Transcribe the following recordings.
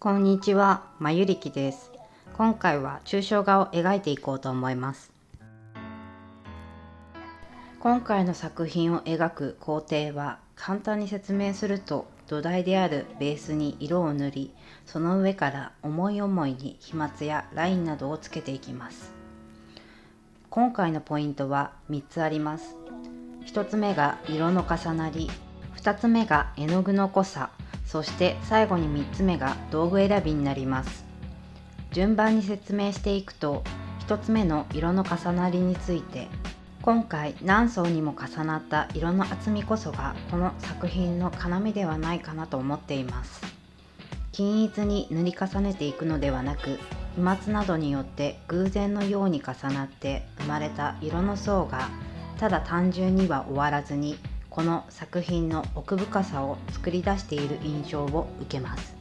こんにちは、まゆりきです。今回は抽象画を描いていこうと思います。今回の作品を描く工程は簡単に説明すると、土台であるベースに色を塗り、その上から思い思いに飛沫やラインなどをつけていきます。今回のポイントは3つあります。1つ目が色の重なり、2つ目が絵の具の濃さ、そして最後に3つ目が道具選びになります。順番に説明していくと、1つ目の色の重なりについて、今回何層にも重なった色の厚みこそがこの作品の要ではないかなと思っています。均一に塗り重ねていくのではなく、飛沫などによって偶然のように重なって生まれた色の層がただ単純には終わらずに、この作品の奥深さを作り出している印象を受けます。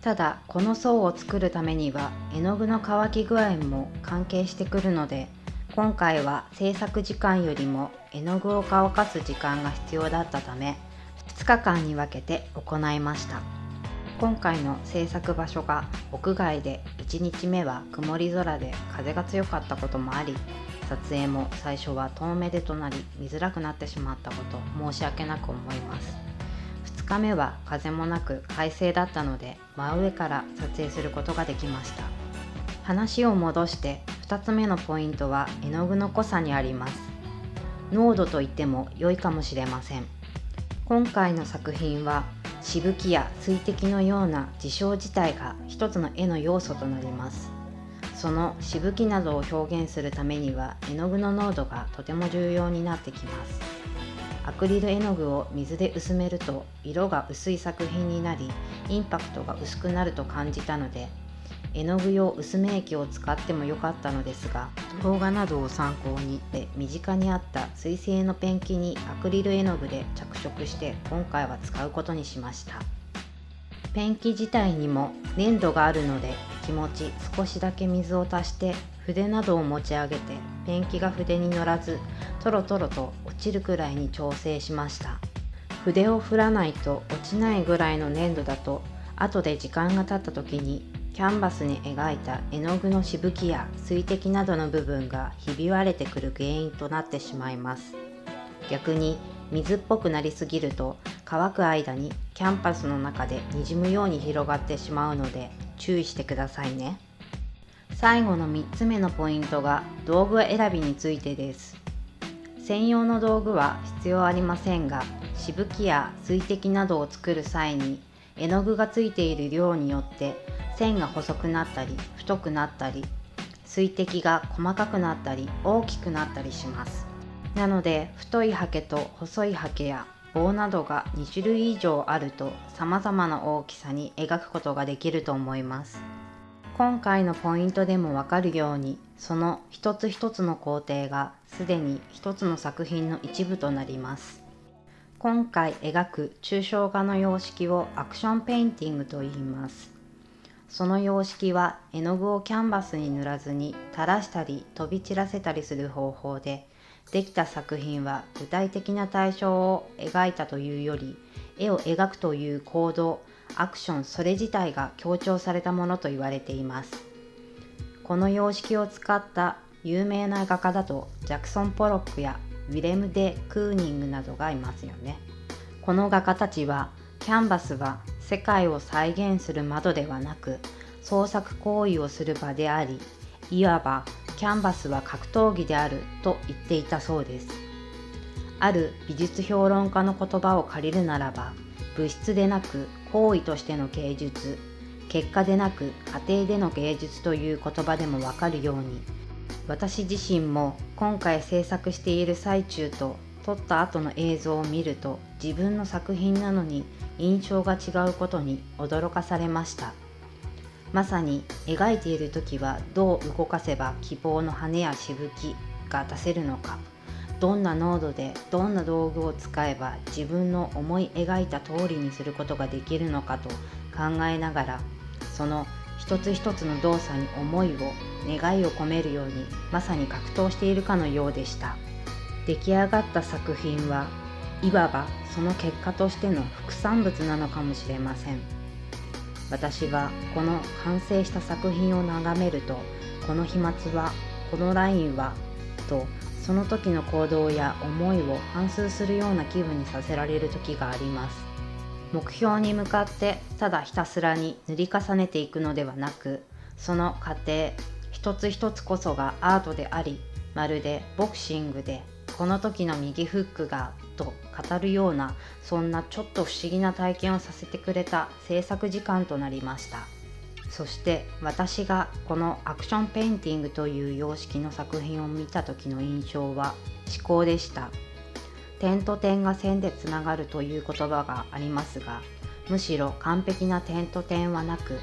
ただこの層を作るためには絵の具の乾き具合も関係してくるので、今回は制作時間よりも絵の具を乾かす時間が必要だったため、2日間に分けて行いました。今回の制作場所が屋外で、1日目は曇り空で風が強かったこともあり、撮影も最初は遠目でとなり見づらくなってしまったこと申し訳なく思います。2日目は風もなく快晴だったので、真上から撮影することができました。話を戻して2つ目のポイントは絵の具の濃さにあります。濃度と言っても良いかもしれません。今回の作品はしぶきや水滴のような事象自体が一つの絵の要素となります。そのしぶきなどを表現するためには絵の具の濃度がとても重要になってきます。アクリル絵の具を水で薄めると色が薄い作品になり、インパクトが薄くなると感じたので、絵の具用薄め液を使ってもよかったのですが、動画などを参考に身近にあった水性のペンキにアクリル絵の具で着色して今回は使うことにしました。ペンキ自体にも粘度があるので、気持ち少しだけ水を足して筆などを持ち上げて、ペンキが筆に乗らずトロトロと落ちるくらいに調整しました。筆を振らないと落ちないぐらいの粘度だと、後で時間が経った時にキャンバスに描いた絵の具のしぶきや水滴などの部分がひび割れてくる原因となってしまいます。逆に水っぽくなりすぎると、乾く間にキャンバスの中でにじむように広がってしまうので注意してくださいね。最後の3つ目のポイントが道具選びについてです。専用の道具は必要ありませんが、しぶきや水滴などを作る際に絵の具がついている量によって線が細くなったり太くなったり、水滴が細かくなったり大きくなったりします。なので太いハケと細いハケや棒などが2種類以上あると、様々な大きさに描くことができると思います。今回のポイントでもわかるように、その一つ一つの工程がすでに一つの作品の一部となります。今回描く抽象画の様式をアクションペインティングと言います。その様式は絵の具をキャンバスに塗らずに垂らしたり飛び散らせたりする方法で、できた作品は具体的な対象を描いたというより、絵を描くという行動、アクションそれ自体が強調されたものと言われています。この様式を使った有名な画家だとジャクソン・ポロックやウィレム・デ・クーニングなどがいますよね。この画家たちは、キャンバスは世界を再現する窓ではなく創作行為をする場であり、いわばキャンバスは格闘技であると言っていたそうです。ある美術評論家の言葉を借りるならば、物質でなく行為としての芸術、結果でなく過程での芸術という言葉でもわかるように、私自身も今回制作している最中と撮った後の映像を見ると、自分の作品なのに印象が違うことに驚かされました。まさに描いている時はどう動かせば希望の羽やしぶきが出せるのか、どんな濃度でどんな道具を使えば自分の思い描いた通りにすることができるのかと考えながら、その一つ一つの動作に思いを願いを込めるように、まさに格闘しているかのようでした。出来上がった作品はいわばその結果としての副産物なのかもしれません。私はこの完成した作品を眺めると、この飛沫は、このラインはと、その時の行動や思いを反芻するような気分にさせられる時があります。目標に向かってただひたすらに塗り重ねていくのではなく、その過程一つ一つこそがアートであり、まるでボクシングでこの時の右フックがと語るような、そんなちょっと不思議な体験をさせてくれた制作時間となりました。そして私がこのアクションペインティングという様式の作品を見た時の印象は思考でした。点と点が線でつながるという言葉がありますが、むしろ完璧な点と点はなく、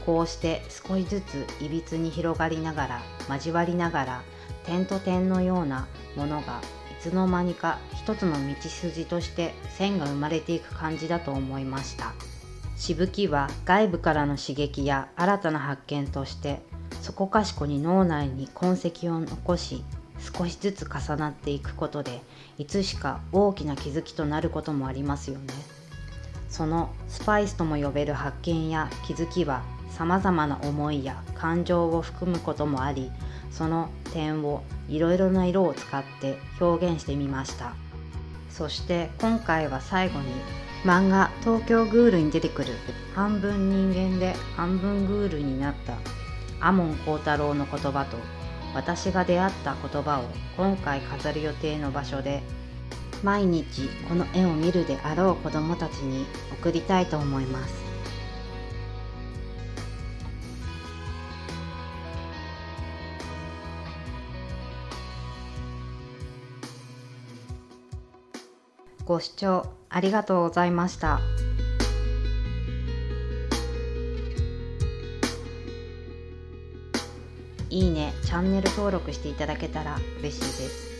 こうして少しずついびつに広がりながら交わりながら、点と点のようなものがいつの間にか一つの道筋として線が生まれていく感じだと思いました。しぶきは外部からの刺激や新たな発見としてそこかしこに脳内に痕跡を残し、少しずつ重なっていくことで、いつしか大きな気づきとなることもありますよね。そのスパイスとも呼べる発見や気づきは様々な思いや感情を含むこともあり、その点をいろいろな色を使って表現してみました。そして今回は最後に、漫画東京グールに出てくる半分人間で半分グールになった亞門幸太郎の言葉と、私が出会った言葉を今回飾る予定の場所で、毎日この絵を見るであろう子どもたちに送りたいと思います。ご視聴ありがとうございました。いいね、チャンネル登録していただけたら嬉しいです。